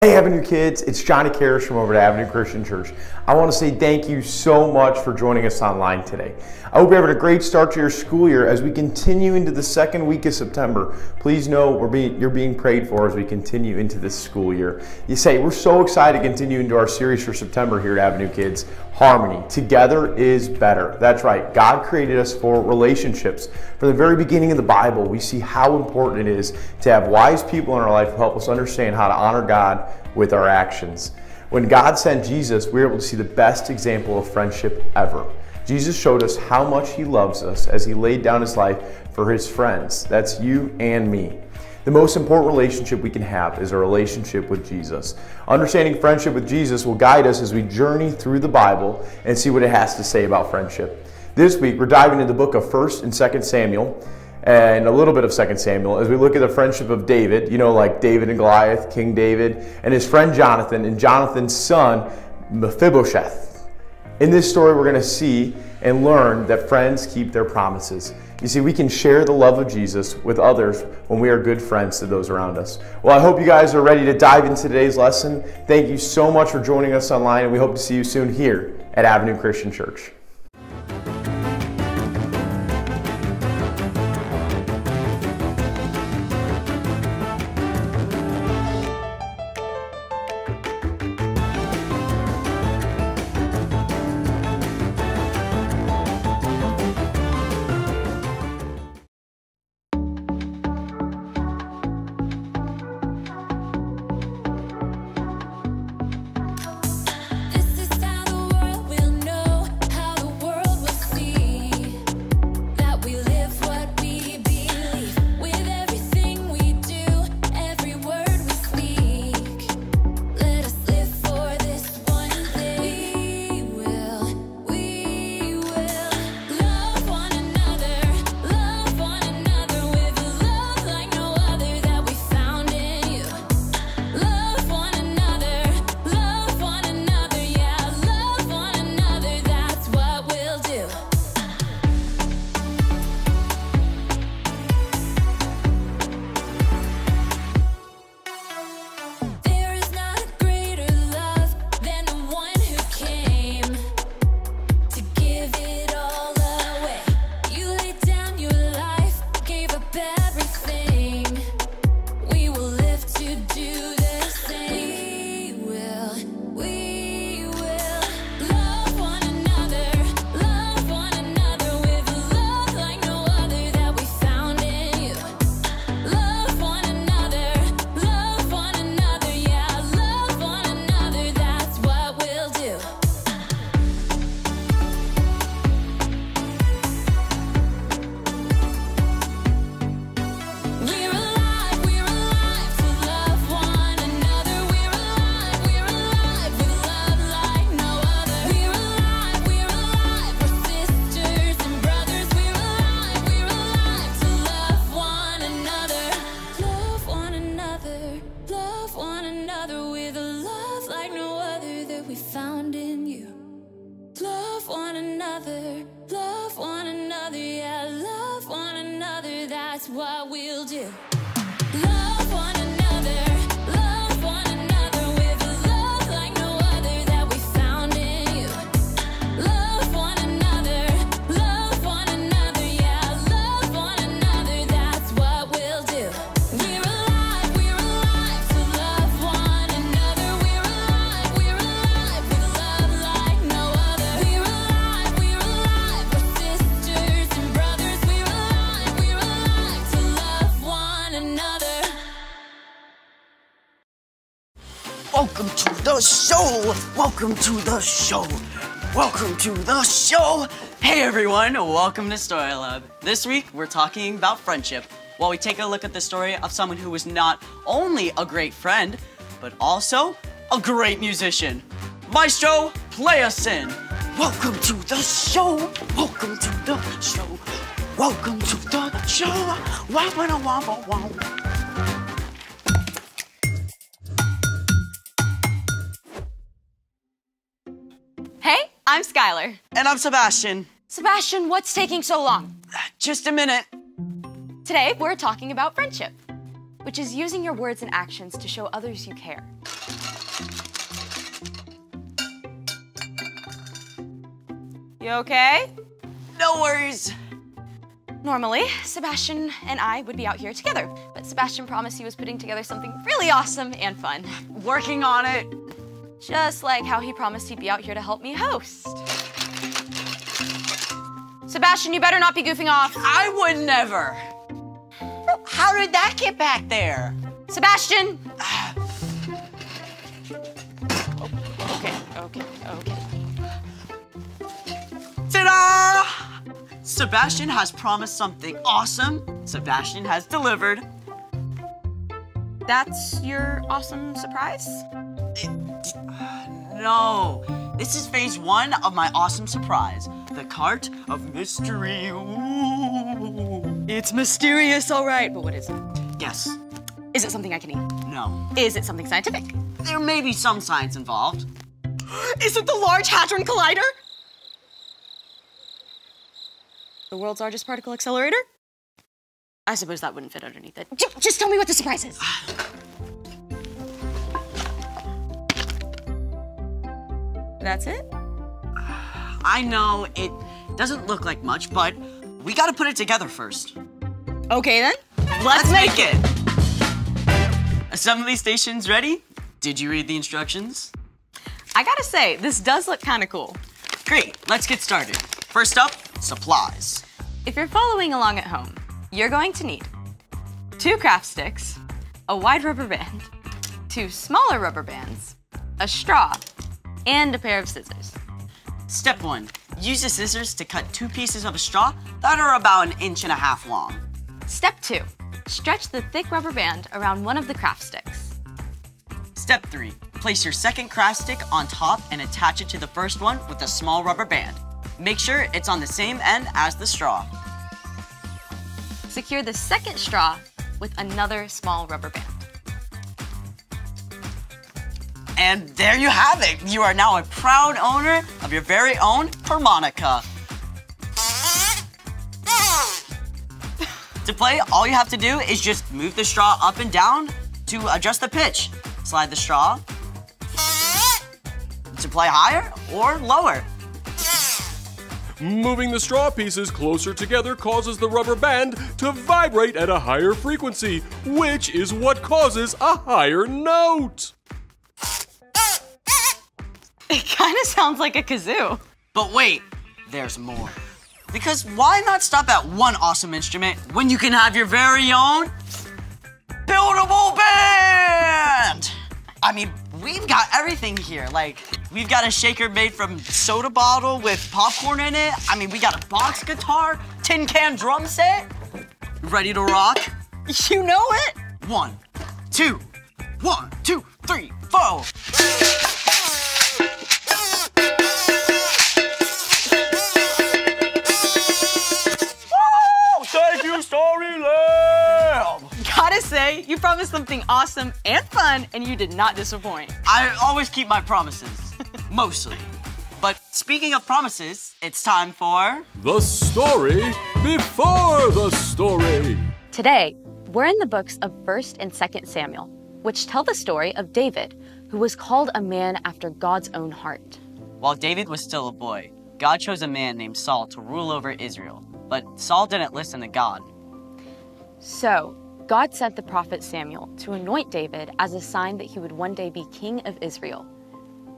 Hey Avenue kids, it's Johnny Karras from over at Avenue Christian Church. I want to say thank you so much for joining us online today. I hope you're having a great start to your school year as we continue into the second week of September. Please know you're being prayed for as we continue into this school year. You say, we're so excited to continue into our series for September here at Avenue Kids, Harmony. Together is better. That's right. God created us for relationships. From the very beginning of the Bible, we see how important it is to have wise people in our life who help us understand how to honor God with our actions. When God sent Jesus, we were able to see the best example of friendship ever. Jesus showed us how much He loves us as He laid down His life for His friends. That's you and me. The most important relationship we can have is a relationship with Jesus. Understanding friendship with Jesus will guide us as we journey through the Bible and see what it has to say about friendship. This week, we're diving into the book of 1 and 2 Samuel and a little bit of 2 Samuel as we look at the friendship of David, like David and Goliath, King David, and his friend Jonathan, and Jonathan's son, Mephibosheth. In this story, we're going to see and learn that friends keep their promises. You see, we can share the love of Jesus with others when we are good friends to those around us. Well, I hope you guys are ready to dive into today's lesson. Thank you so much for joining us online, and we hope to see you soon here at Avenue Christian Church. Welcome to the show! Welcome to the show! Welcome to the show! Hey everyone, welcome to Story Lab. This week, we're talking about friendship, while we take a look at the story of someone who was not only a great friend, but also a great musician. Maestro, play us in! Welcome to the show! Welcome to the show! Welcome to the show! Wow, wow, wow, wow, wow. Hey, I'm Skylar. And I'm Sebastian. Sebastian, what's taking so long? Just a minute. Today, we're talking about friendship, which is using your words and actions to show others you care. You okay? No worries. Normally, Sebastian and I would be out here together, but Sebastian promised he was putting together something really awesome and fun. Working on it. Just like how he promised he'd be out here to help me host. Sebastian, you better not be goofing off. I would never. How did that get back there? Sebastian! Okay. Ta-da! Sebastian has promised something awesome. Sebastian has delivered. That's your awesome surprise? No, this is phase 1 of my awesome surprise. The cart of mystery. Ooh. It's mysterious, all right, but what is it? Yes. Is it something I can eat? No. Is it something scientific? There may be some science involved. Is it the Large Hadron Collider? The world's largest particle accelerator? I suppose that wouldn't fit underneath it. Just tell me what the surprise is. That's it? I know it doesn't look like much, but we gotta put it together first. Okay then, Let's make it! Assembly stations ready? Did you read the instructions? I gotta say, this does look kinda cool. Great, let's get started. First up, supplies. If you're following along at home, you're going to need 2 craft sticks, a wide rubber band, 2 smaller rubber bands, a straw, and a pair of scissors. Step 1, use the scissors to cut 2 pieces of a straw that are about 1.5 inches long. Step 2, stretch the thick rubber band around one of the craft sticks. Step 3, place your second craft stick on top and attach it to the first one with a small rubber band. Make sure it's on the same end as the straw. Secure the second straw with another small rubber band. And there you have it. You are now a proud owner of your very own harmonica. To play, all you have to do is just move the straw up and down to adjust the pitch. Slide the straw to play higher or lower. Moving the straw pieces closer together causes the rubber band to vibrate at a higher frequency, which is what causes a higher note. It kind of sounds like a kazoo. But wait, there's more. Because why not stop at one awesome instrument when you can have your very own buildable band? I mean, we've got everything here. Like, we've got a shaker made from soda bottle with popcorn in it. I mean, we got a box guitar, tin can drum set. Ready to rock? You know it? 1, 2, 1, 2, 3, 4. Thank you, Story Lab! Gotta say, you promised something awesome and fun, and you did not disappoint. I always keep my promises. Mostly. But speaking of promises, it's time for... The story before the story. Today, we're in the books of 1st and 2nd Samuel, which tell the story of David, who was called a man after God's own heart. While David was still a boy, God chose a man named Saul to rule over Israel. But Saul didn't listen to God. So, God sent the prophet Samuel to anoint David as a sign that he would one day be king of Israel.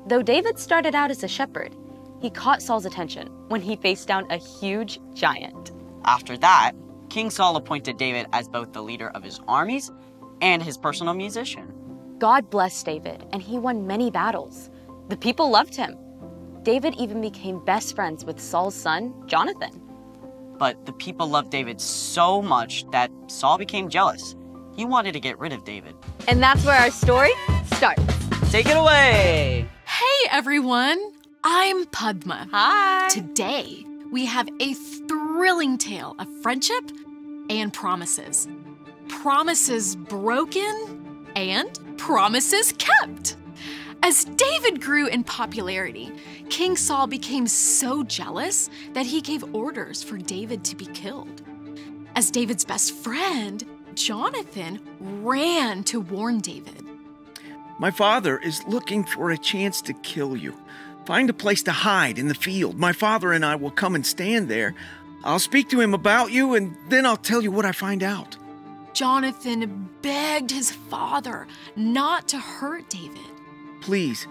Though David started out as a shepherd, he caught Saul's attention when he faced down a huge giant. After that, King Saul appointed David as both the leader of his armies and his personal musician. God blessed David, and he won many battles. The people loved him. David even became best friends with Saul's son, Jonathan. But the people loved David so much that Saul became jealous. He wanted to get rid of David. And that's where our story starts. Take it away! Hey everyone, I'm Padma. Hi. Today, we have a thrilling tale of friendship and promises. Promises broken and promises kept. As David grew in popularity, King Saul became so jealous that he gave orders for David to be killed. As David's best friend, Jonathan ran to warn David. My father is looking for a chance to kill you. Find a place to hide in the field. My father and I will come and stand there. I'll speak to him about you, and then I'll tell you what I find out." Jonathan begged his father not to hurt David. "Please,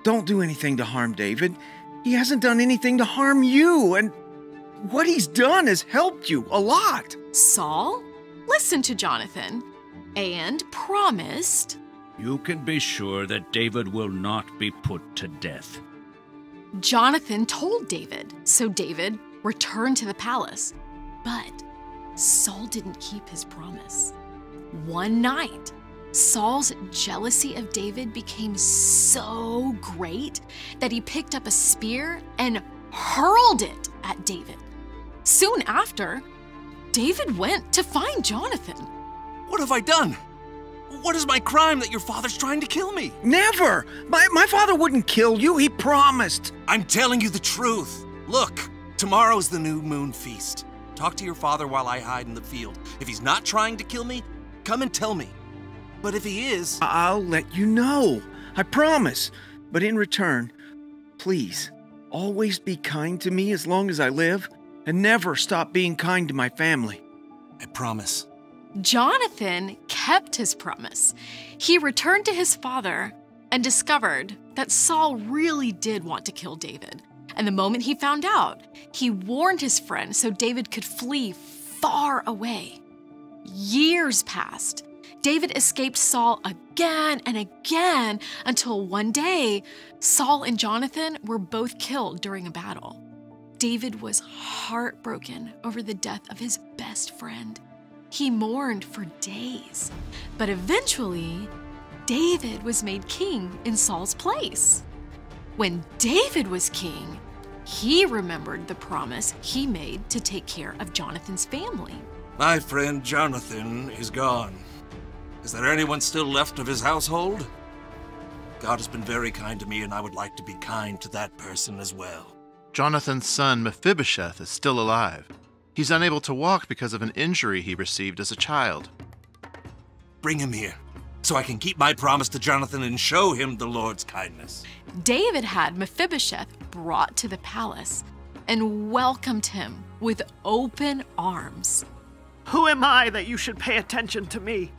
don't do anything to harm David. He hasn't done anything to harm you, and what he's done has helped you a lot." Saul listened to Jonathan and promised, "You can be sure that David will not be put to death." Jonathan told David, so David returned to the palace. But Saul didn't keep his promise. One night, Saul's jealousy of David became so great that he picked up a spear and hurled it at David. Soon after, David went to find Jonathan. "What have I done? What is my crime that your father's trying to kill me?" "Never! My father wouldn't kill you. He promised." "I'm telling you the truth. Look, tomorrow's the new moon feast. Talk to your father while I hide in the field. If he's not trying to kill me, come and tell me. But if he is..." "I'll let you know. I promise. But in return, please, always be kind to me as long as I live, and never stop being kind to my family." "I promise." Jonathan kept his promise. He returned to his father and discovered that Saul really did want to kill David. And the moment he found out, he warned his friend so David could flee far away. Years passed. David escaped Saul again and again until one day, Saul and Jonathan were both killed during a battle. David was heartbroken over the death of his best friend. He mourned for days, but eventually, David was made king in Saul's place. When David was king, he remembered the promise he made to take care of Jonathan's family. "My friend Jonathan is gone. Is there anyone still left of his household? God has been very kind to me, and I would like to be kind to that person as well." Jonathan's son Mephibosheth is still alive. He's unable to walk because of an injury he received as a child. "Bring him here, so I can keep my promise to Jonathan and show him the Lord's kindness." David had Mephibosheth brought to the palace and welcomed him with open arms. "Who am I that you should pay attention to me?"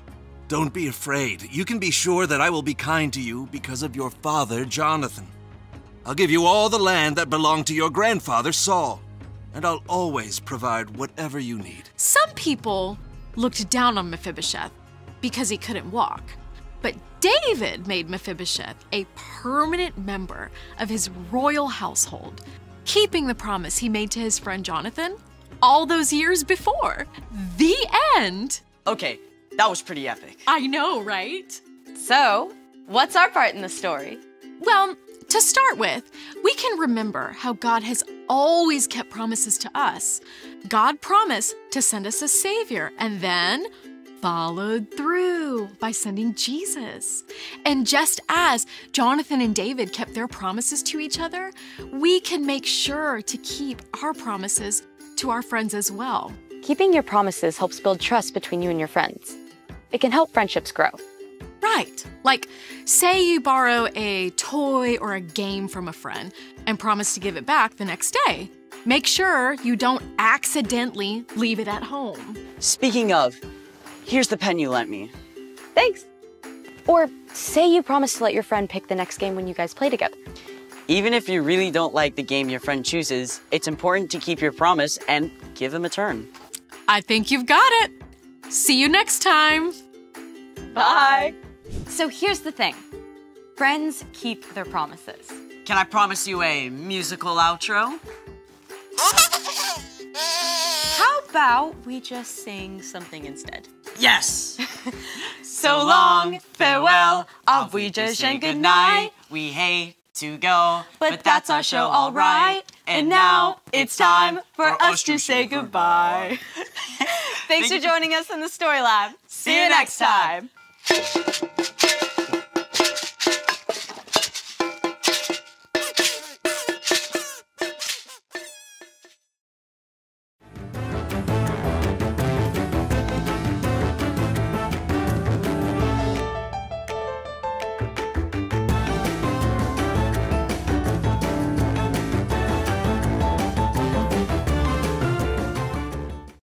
"Don't be afraid. You can be sure that I will be kind to you because of your father, Jonathan. I'll give you all the land that belonged to your grandfather, Saul, and I'll always provide whatever you need." Some people looked down on Mephibosheth because he couldn't walk, but David made Mephibosheth a permanent member of his royal household, keeping the promise he made to his friend Jonathan all those years before. The end. Okay, that was pretty epic. I know, right? So, what's our part in the story? Well, to start with, we can remember how God has always kept promises to us. God promised to send us a Savior and then followed through by sending Jesus. And just as Jonathan and David kept their promises to each other, we can make sure to keep our promises to our friends as well. Keeping your promises helps build trust between you and your friends. It can help friendships grow. Right. Like, say you borrow a toy or a game from a friend and promise to give it back the next day. Make sure you don't accidentally leave it at home. Speaking of, here's the pen you lent me. Thanks. Or say you promise to let your friend pick the next game when you guys play together. Even if you really don't like the game your friend chooses, it's important to keep your promise and give him a turn. I think you've got it. See you next time. Bye. So here's the thing. Friends keep their promises. Can I promise you a musical outro? How about we just sing something instead? Yes! So long, farewell, auf Wiedersehen, good night. We hate to go, But that's our show, all right. And now it's time for us to say goodbye. Thanks for joining us in the Story Lab. See you next time.